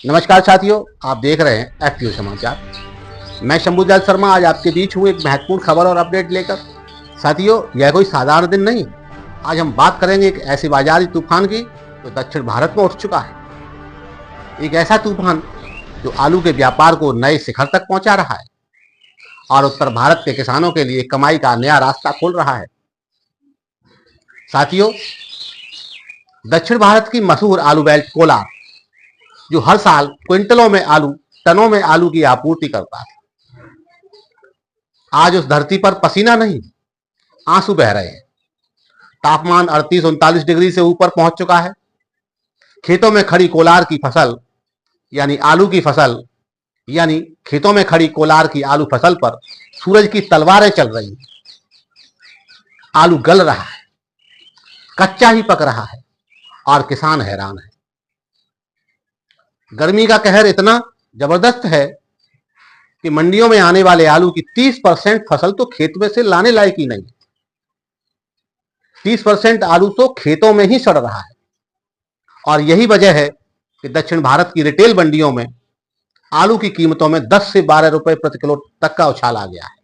नमस्कार साथियों, आप देख रहे हैं एफपीओ समाचार। मैं शंभुलाल शर्मा आज आपके बीच हूँ एक महत्वपूर्ण खबर और अपडेट लेकर। साथियों, यह कोई साधारण दिन नहीं। आज हम बात करेंगे एक ऐसे बाजारी तूफान की जो दक्षिण भारत में उठ चुका है। एक ऐसा तूफान जो आलू के व्यापार को नए शिखर तक पहुंचा रहा है और उत्तर भारत के किसानों के लिए कमाई का नया रास्ता खोल रहा है। साथियों, दक्षिण भारत की मशहूर आलू बेल्ट कोलार, जो हर साल क्विंटलों में आलू, टनों में आलू की आपूर्ति करता है, आज उस धरती पर पसीना नहीं, आंसू बह रहे हैं। तापमान 38-39 डिग्री से ऊपर पहुंच चुका है। खेतों में खड़ी कोलार की फसल यानी आलू की फसल यानी खेतों में खड़ी कोलार की आलू फसल पर सूरज की तलवारें चल रही हैं। आलू गल रहा है, कच्चा ही पक रहा है और किसान हैरान है। गर्मी का कहर इतना जबरदस्त है कि मंडियों में आने वाले आलू की 30% फसल तो खेत में से लाने लायक ही नहीं। 30% आलू तो खेतों में ही सड़ रहा है और यही वजह है कि दक्षिण भारत की रिटेल मंडियों में आलू की कीमतों में 10 से 12 रुपए प्रति किलो तक का उछाल आ गया है।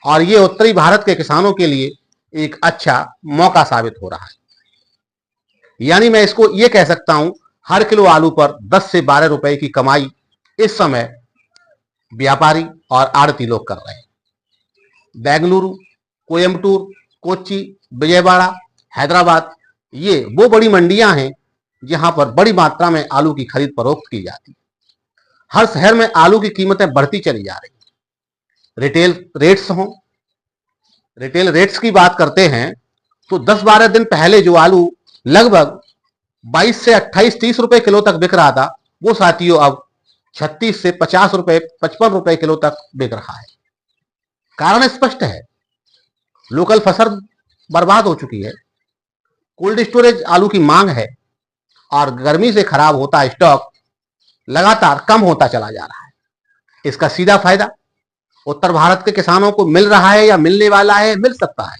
और ये उत्तरी भारत के किसानों के लिए एक अच्छा मौका साबित हो रहा है। यानी मैं इसको ये कह सकता हूं, हर किलो आलू पर 10 से 12 रुपए की कमाई इस समय व्यापारी और आड़ती लोग कर रहे हैं। बेंगलुरु, कोयम्बटूर, कोच्चि, विजयवाड़ा, हैदराबाद, ये वो बड़ी मंडियां हैं जहां पर बड़ी मात्रा में आलू की खरीद फरोख्त की जाती है। हर शहर में आलू की कीमतें बढ़ती चली जा रही हैं। रिटेल रेट्स की बात करते हैं तो 10-12 दिन पहले जो आलू लगभग 22 से 28-30 रुपए किलो तक बिक रहा था, वो साथियों अब 36 से 50 रुपए, 55 रुपए किलो तक बिक रहा है। कारण स्पष्ट है, लोकल फसल बर्बाद हो चुकी है, कोल्ड स्टोरेज आलू की मांग है और गर्मी से खराब होता स्टॉक लगातार कम होता चला जा रहा है। इसका सीधा फायदा उत्तर भारत के किसानों को मिल रहा है या मिलने वाला है, मिल सकता है।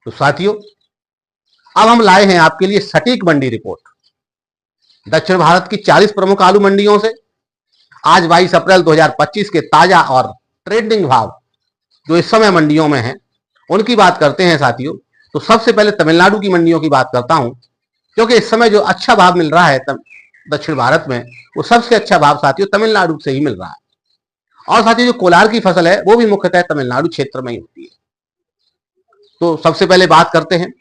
तो साथियों, अब हम लाए हैं आपके लिए सटीक मंडी रिपोर्ट दक्षिण भारत की 40 प्रमुख आलू मंडियों से। आज 22 अप्रैल 2025 के ताजा और ट्रेंडिंग भाव जो इस समय मंडियों में हैं, उनकी बात करते हैं साथियों। तो सबसे पहले तमिलनाडु की मंडियों की बात करता हूं, क्योंकि इस समय जो अच्छा भाव मिल रहा है दक्षिण भारत में, वो सबसे अच्छा भाव साथियों तमिलनाडु से ही मिल रहा है। और साथियों, जो कोलार की फसल है वो भी मुख्यतः तमिलनाडु क्षेत्र में ही होती है। तो सबसे पहले बात करते हैं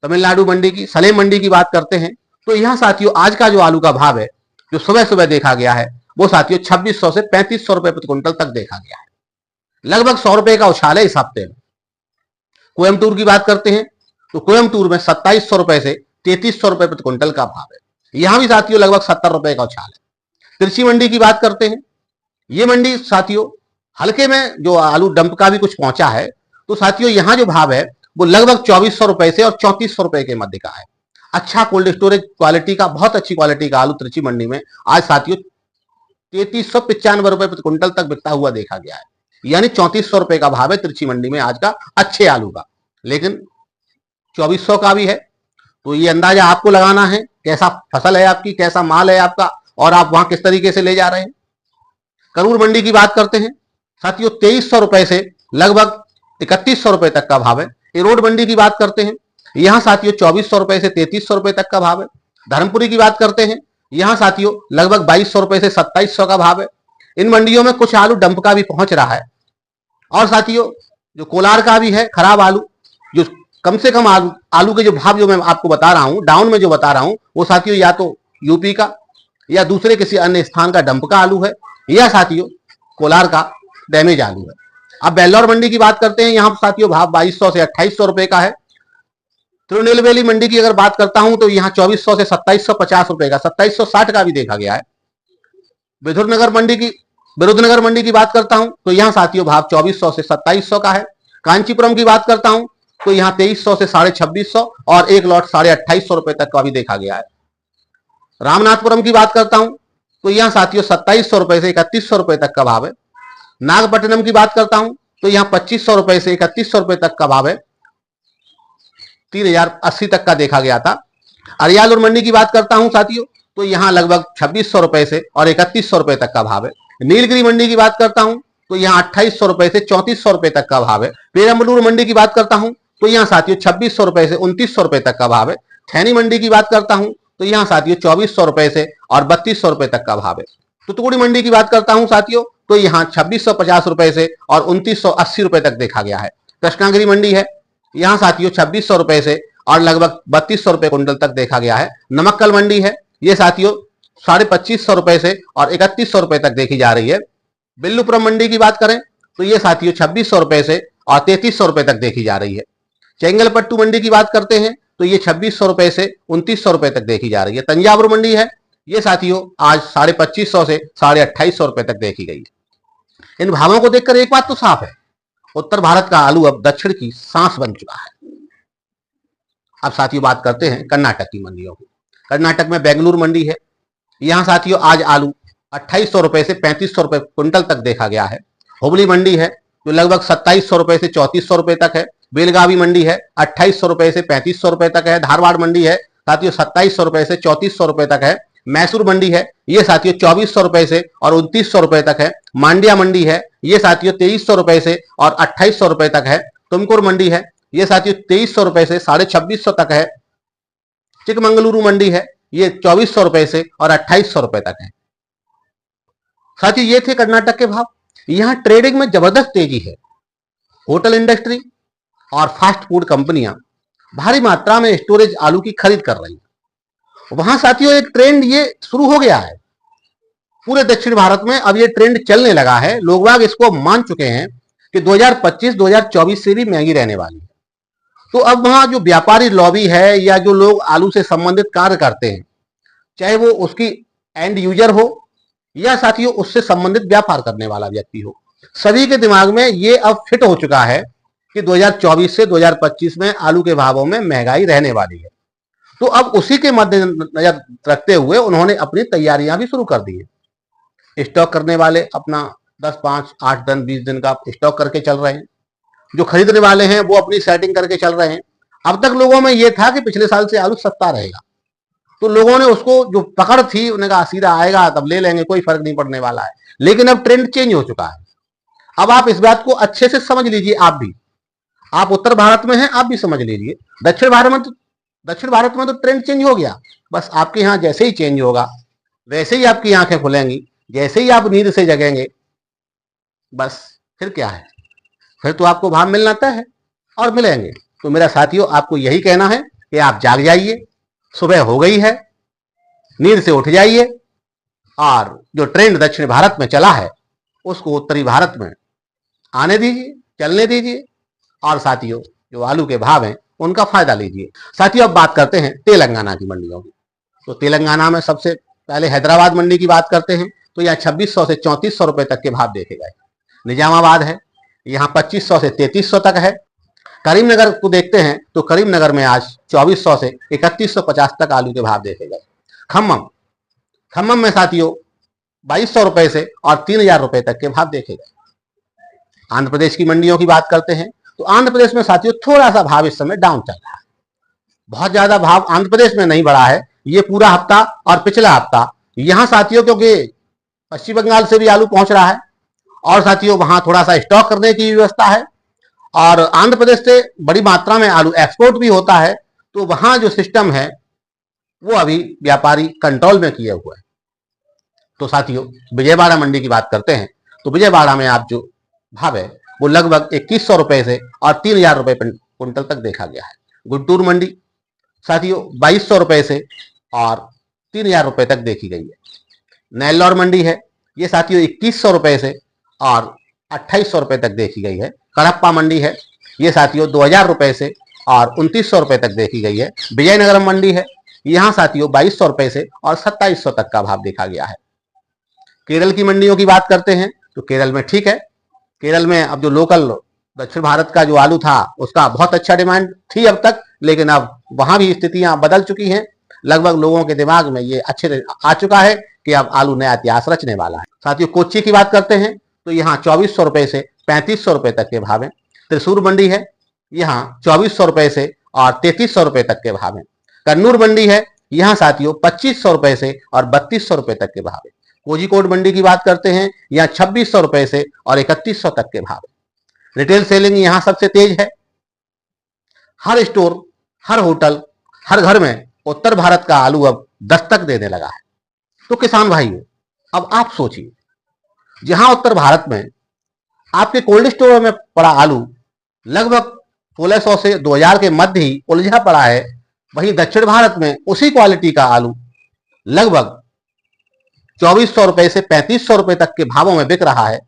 तमिलनाडु मंडी की, सलेम मंडी की बात करते हैं। तो यहां साथियों आज का जो आलू का भाव है, जो सुबह सुबह देखा गया है, वो साथियों 2600 से 3500 रुपए प्रति क्विंटल तक देखा गया है। लगभग 100 रुपए का उछाल है इस हफ्ते में। कोयम्बटूर की बात करते हैं तो कोयम्बटूर में 2700 रुपए से 3300 रुपए प्रति क्विंटल का भाव है। यहां भी साथियों लगभग 70 रुपए का उछाल है। त्रिची मंडी की बात करते हैं। ये मंडी साथियों हल्के में जो आलू डंप का भी कुछ पहुंचा है, तो साथियों यहां जो भाव है वो लगभग 2400 रुपए से और 3400 रुपए के मध्य का है। अच्छा कोल्ड स्टोरेज क्वालिटी का, बहुत अच्छी क्वालिटी का आलू त्रिची मंडी में आज साथियों 3395 रुपए प्रति क्विंटल तक बिकता हुआ देखा गया है। यानी 3400 रुपए का भाव है त्रिची मंडी में आज का अच्छे आलू का, लेकिन 2400 का भी है। तो ये अंदाजा आपको लगाना है, कैसा फसल है आपकी, कैसा माल है आपका और आप वहां किस तरीके से ले जा रहे हैं। करूर मंडी की बात करते हैं साथियों, 2300 रुपए से लगभग 3100 रुपए तक का भाव है। इरोड मंडी की बात करते हैं, यहां साथियों 2400 रुपए से 3300 रुपए तक का भाव है। धर्मपुरी की बात करते हैं, यहां साथियों लगभग 2200 रुपए से 2700 का भाव है। इन मंडियों में कुछ आलू डंप का भी पहुंच रहा है और साथियों जो कोलार का भी है, खराब आलू, जो कम से कम आलू के जो भाव जो मैं आपको बता रहा हूं, डाउन में जो बता रहा हूं, वो साथियों या तो यूपी का या दूसरे किसी अन्य स्थान का डंप का आलू है, या साथियों कोलार का डैमेज आलू है। अब बेल्लौर मंडी की बात करते हैं, यहां साथियों भाव 2200 से 2800 रुपए का है। तिरुनेलवेली मंडी की अगर बात करता हूं तो यहां 2400 से 2750 रुपए का, 2760 का भी देखा गया है। विरुद्धनगर मंडी की बात करता हूं तो यहां साथियों भाव 2400 से 2700 का है। कांचीपुरम की बात करता हूं तो यहां 2300 से 2650 और एक लॉट 2850 रुपए तक का भी देखा गया है। रामनाथपुरम की बात करता हूं तो यहां साथियों 2700 रुपए से 3100 रुपए तक का भाव है। नागपट्टनम की बात करता हूं तो यहां 2500 रुपए से 3100 रुपए तक का भाव है। 3080 तक का देखा गया था। अरियालूर मंडी की बात करता हूं साथियों तो यहाँ लगभग 2600 रुपए से और 3100 रुपए तक का भाव है। नीलगिरी मंडी की बात करता हूँ तो यहाँ 2800 रुपए से 3400 रुपए तक का भाव है। पेराम्बलुर मंडी की बात करता हूँ तो यहाँ साथियों 2600 रुपए से 2900 रुपए तक का भाव है। थैनी मंडी की बात करता हूँ तो यहाँ साथियों 2400 रुपए से और 3200 रुपए तक का भाव है। तूतुकुड़ी मंडी की बात करता हूँ साथियों तो यहाँ 2650 रुपए से और 2980 रुपए तक देखा गया है। कृष्णागिरी मंडी है, यहाँ साथियों 2600 रुपए से और लगभग 3200 रुपए कुंटल तक देखा गया है। नमक्कल मंडी है, ये साथियों 2550 रुपए से और 3100 रुपए तक देखी जा रही है। बिल्लुपुरम मंडी की बात करें तो ये साथियों 2600 रुपए से और 3300 रुपए तक देखी जा रही है। चेंगलपट्टू मंडी की बात करते हैं तो ये 2600 रुपए से 2900 रुपए तक देखी जा रही है। तंजावुर मंडी है, ये साथियों आज 2550 से 2850 रुपए तक देखी गई है। इन भावों को देखकर एक बात तो साफ है, उत्तर भारत का आलू अब दक्षिण की सांस बन चुका है। अब साथियों बात करते हैं कर्नाटक की मंडियों की। कर्नाटक में बेंगलुरु मंडी है, यहाँ साथियों आज आलू 2800 रुपए से 3500 रुपए क्विंटल तक देखा गया है। हुबली मंडी है जो लगभग 2700 रुपए से 3400 रुपए तक है। बेलगावी मंडी है 2800 रुपए से 3500 रुपए तक है। धारवाड़ मंडी है साथियों 2700 रुपए से 3400 रुपए तक है। मैसूर मंडी है, ये साथियों 2400 रुपए से और 2900 रुपए तक है। मांड्या मंडी है, ये साथियों 2300 रुपए से और 2800 रुपए तक है। तुमकुर मंडी है, ये साथियों 2300 रुपए से 2650 तक है। चिकमंगलुरु मंडी है, ये 2400 रुपए से और 2800 रुपए तक है। साथियों ये थे कर्नाटक के भाव। यहाँ ट्रेडिंग में जबरदस्त तेजी है। होटल इंडस्ट्री और फास्ट फूड कंपनियां भारी मात्रा में स्टोरेज आलू की खरीद कर रही हैं। वहां साथियों एक ट्रेंड ये शुरू हो गया है पूरे दक्षिण भारत में। अब ये ट्रेंड चलने लगा है, लोग बाग इसको मान चुके हैं कि 2025-2024 से भी महंगी रहने वाली है। तो अब वहां जो व्यापारी लॉबी है या जो लोग आलू से संबंधित कार्य करते हैं, चाहे वो उसकी एंड यूजर हो या साथियों उससे संबंधित व्यापार करने वाला व्यक्ति हो, सभी के दिमाग में ये अब फिट हो चुका है कि 2024 से 2025 में आलू के भावों में महंगाई रहने वाली है। तो अब उसी के मद्देनजर रखते हुए उन्होंने अपनी तैयारियां भी शुरू कर दी है। स्टॉक करने वाले अपना 10, 5, 8 दिन 20 दिन का स्टॉक करके चल रहे हैं। जो खरीदने वाले हैं वो अपनी सेटिंग करके चल रहे हैं। अब तक लोगों में ये था कि पिछले साल से आलू सस्ता रहेगा, तो लोगों ने उसको जो पकड़ थी उन्हें कहा सीधा आएगा तब ले लेंगे, कोई फर्क नहीं पड़ने वाला है। लेकिन अब ट्रेंड चेंज हो चुका है। अब आप इस बात को अच्छे से समझ लीजिए, आप भी, आप उत्तर भारत में हैं, आप भी समझ लीजिए। दक्षिण भारत में तो ट्रेंड चेंज हो गया। बस आपके यहाँ जैसे ही चेंज होगा वैसे ही आपकी आंखें खुलेंगी, जैसे ही आप नींद से जगेंगे, बस फिर क्या है, फिर तो आपको भाव मिलना तय है और मिलेंगे। तो मेरा साथियों आपको यही कहना है कि आप जाग जाइए, सुबह हो गई है, नींद से उठ जाइए और जो ट्रेंड दक्षिण भारत में चला है उसको उत्तरी भारत में आने दीजिए, चलने दीजिए और साथियों जो आलू के भाव हैं उनका फायदा लीजिए। साथियों अब बात करते हैं तेलंगाना की मंडियों की। तो तेलंगाना में सबसे पहले हैदराबाद मंडी की बात करते हैं तो यहाँ 2600 से 3400 रुपए तक के भाव देखे गए। निजामाबाद है, यहाँ 2500 से 3300 तक है। करीमनगर को देखते हैं तो करीमनगर में आज 2400 से 3150 तक आलू के भाव देखे गए। खम्मम में साथियों 2200 रुपए से और 3000 रुपए तक के भाव देखे गए। आंध्र प्रदेश की मंडियों की बात करते हैं तो आंध्र प्रदेश में साथियों थोड़ा सा भाव इस समय डाउन चल रहा है। बहुत ज्यादा भाव आंध्र प्रदेश में नहीं बढ़ा है ये पूरा हफ्ता और पिछला हफ्ता। यहां साथियों क्योंकि पश्चिम बंगाल से भी आलू पहुंच रहा है और साथियों वहां थोड़ा सा स्टॉक करने की व्यवस्था है और आंध्र प्रदेश से बड़ी मात्रा में आलू एक्सपोर्ट भी होता है, तो वहां जो सिस्टम है वो अभी व्यापारी कंट्रोल में किए हुए हैं। तो साथियों विजयवाड़ा मंडी की बात करते हैं तो विजयवाड़ा में आप जो भाव है वो लगभग 2100 रुपए से और 3000 रुपए कुंटल तक देखा गया है। गुंटूर मंडी साथियों 2200 रुपए से और 3000 रुपए तक देखी गई है। नेल्लौर मंडी है, ये साथियों 2100 रुपए से और 2800 रुपए तक देखी गई है। कड़प्पा मंडी है, ये साथियों 2000 रुपए से और 2900 रुपए तक देखी गई है। विजयनगरम मंडी है, यहाँ साथियों 2200 रुपए से और 2700 तक का भाव देखा गया है। केरल की मंडियों की बात करते हैं तो केरल में ठीक है। केरल में अब जो लोकल दक्षिण भारत का जो आलू था उसका बहुत अच्छा डिमांड थी अब तक, लेकिन अब वहां भी स्थितियां बदल चुकी हैं। लगभग लोगों के दिमाग में ये अच्छे आ चुका है कि अब आलू नया इतिहास रचने वाला है। साथियों कोच्चि की बात करते हैं तो यहाँ 2400 रुपए से 3500 रुपए तक के भाव है। त्रिशूर मंडी है, यहाँ 2400 रुपए से और 3300 रुपए तक के भाव है। कन्नूर मंडी है, यहां साथियों 2500 रुपए से और 3200 रुपए तक के भाव है। कोझिकोड मंडी की बात करते हैं, यहाँ 2600 रुपए से और 3100 तक के भाव है। रिटेल सेलिंग यहां सबसे तेज है। हर स्टोर, हर होटल, हर घर में उत्तर भारत का आलू अब दस्तक देने लगा है। तो किसान भाइयों, अब आप सोचिए, जहां उत्तर भारत में आपके कोल्ड स्टोर में पड़ा आलू लगभग 1600 से 2000 के मध्य ही उलझा पड़ा है, वहीं दक्षिण भारत में उसी क्वालिटी का आलू लगभग 2400 रुपए से 3500 रुपए तक के भावों में बिक रहा है।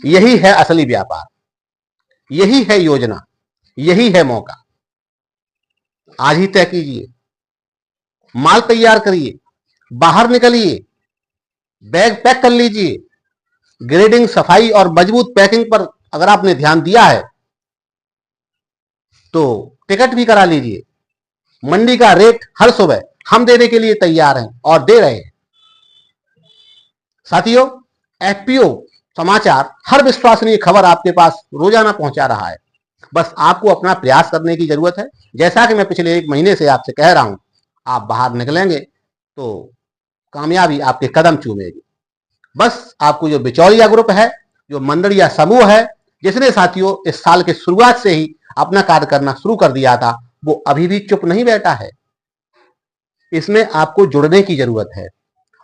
यही है असली व्यापार, यही है योजना, यही है मौका। आज ही तय कीजिए, माल तैयार करिए, बाहर निकलिए, बैग पैक कर लीजिए। ग्रेडिंग, सफाई और मजबूत पैकिंग पर अगर आपने ध्यान दिया है तो टिकट भी करा लीजिए। मंडी का रेट हर सुबह हम देने के लिए तैयार हैं और दे रहे हैं। साथियों, एफपीओ समाचार हर विश्वसनीय खबर आपके पास रोजाना पहुंचा रहा है। बस आपको अपना प्रयास करने की जरूरत है। जैसा कि मैं पिछले 1 महीने से आपसे कह रहा हूं, आप बाहर निकलेंगे तो कामयाबी आपके कदम चूमेगी। बस आपको जो बिचौलिया ग्रुप है, जो मंडलिया समूह है, जिसने साथियों इस साल के शुरुआत से ही अपना कार्य करना शुरू कर दिया था, वो अभी भी चुप नहीं बैठा है। इसमें आपको जुड़ने की जरूरत है।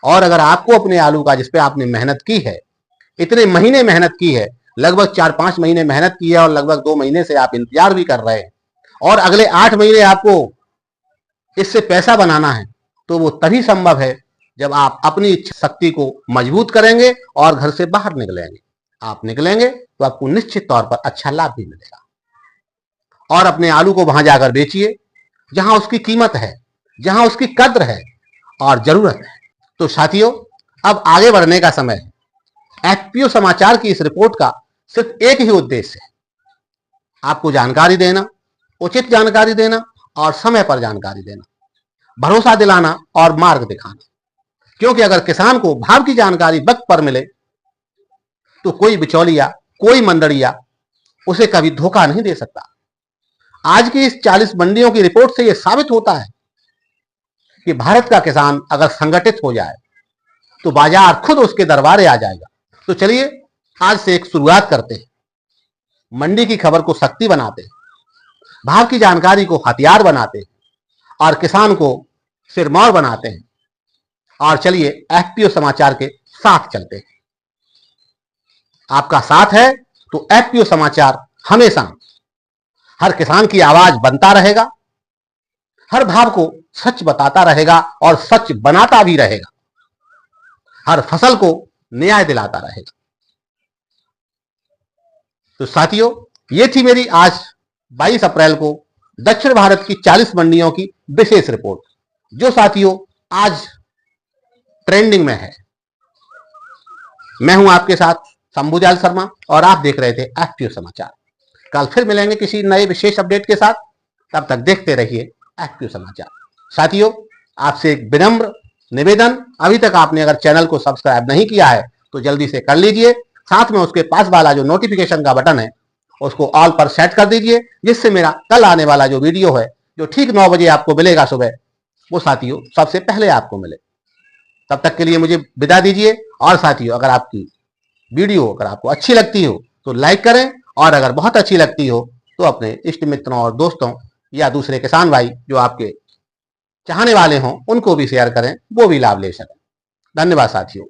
और अगर आपको अपने आलू का, जिसपे आपने मेहनत की है, इतने महीने मेहनत की है, लगभग 4-5 महीने मेहनत की है और लगभग 2 महीने से आप इंतजार भी कर रहे हैं और अगले 8 महीने आपको इससे पैसा बनाना है, तो वो तभी संभव है जब आप अपनी इच्छा शक्ति को मजबूत करेंगे और घर से बाहर निकलेंगे। आप निकलेंगे तो आपको निश्चित तौर पर अच्छा लाभ भी मिलेगा। और अपने आलू को वहां जाकर बेचिए जहां उसकी कीमत है, जहां उसकी कद्र है और जरूरत है। तो साथियों, अब आगे बढ़ने का समय है। एफपीओ समाचार की इस रिपोर्ट का सिर्फ एक ही उद्देश्य है, आपको जानकारी देना, उचित जानकारी देना और समय पर जानकारी देना, भरोसा दिलाना और मार्ग दिखाना। क्योंकि अगर किसान को भाव की जानकारी वक्त पर मिले तो कोई बिचौलिया, कोई मंडलिया उसे कभी धोखा नहीं दे सकता। आज की इस 40 मंडियों की रिपोर्ट से यह साबित होता है कि भारत का किसान अगर संगठित हो जाए तो बाजार खुद उसके दरबारे आ जाएगा। तो चलिए आज से एक शुरुआत करते हैं। मंडी की खबर को शक्ति बनाते हैं, भाव की जानकारी को हथियार बनाते हैं और किसान को सिरमौर बनाते हैं। और चलिए एफपीओ समाचार के साथ चलते हैं। आपका साथ है तो एफपीओ समाचार हमेशा हर किसान की आवाज बनता रहेगा, हर भाव को सच बताता रहेगा और सच बनाता भी रहेगा, हर फसल को न्याय दिलाता रहेगा। तो साथियों, ये थी मेरी आज 22 अप्रैल को दक्षिण भारत की 40 मंडियों की विशेष रिपोर्ट, जो साथियों आज ट्रेंडिंग में है। मैं हूं आपके साथ शंभुजाल शर्मा और आप देख रहे थे एफपीओ समाचार। कल फिर मिलेंगे किसी नए विशेष अपडेट के साथ। तब तक देखते रहिए एफपीओ समाचार। साथियों, आपसे एक विनम्र निवेदन, अभी तक आपने अगर चैनल को सब्सक्राइब नहीं किया है तो जल्दी से कर लीजिए। साथ में उसके पास वाला जो नोटिफिकेशन का बटन है उसको ऑल पर सेट कर दीजिए, जिससे मेरा कल आने वाला जो वीडियो है, जो ठीक 9 बजे आपको मिलेगा सुबह, वो साथियों सबसे पहले आपको मिले। तब तक के लिए मुझे विदा दीजिए। और साथियों, अगर आपकी वीडियो अगर आपको अच्छी लगती हो तो लाइक करें, और अगर बहुत अच्छी लगती हो तो अपने इष्ट मित्रों और दोस्तों या दूसरे किसान भाई जो आपके चाहने वाले हों उनको भी शेयर करें, वो भी लाभ ले सकें। धन्यवाद साथियों।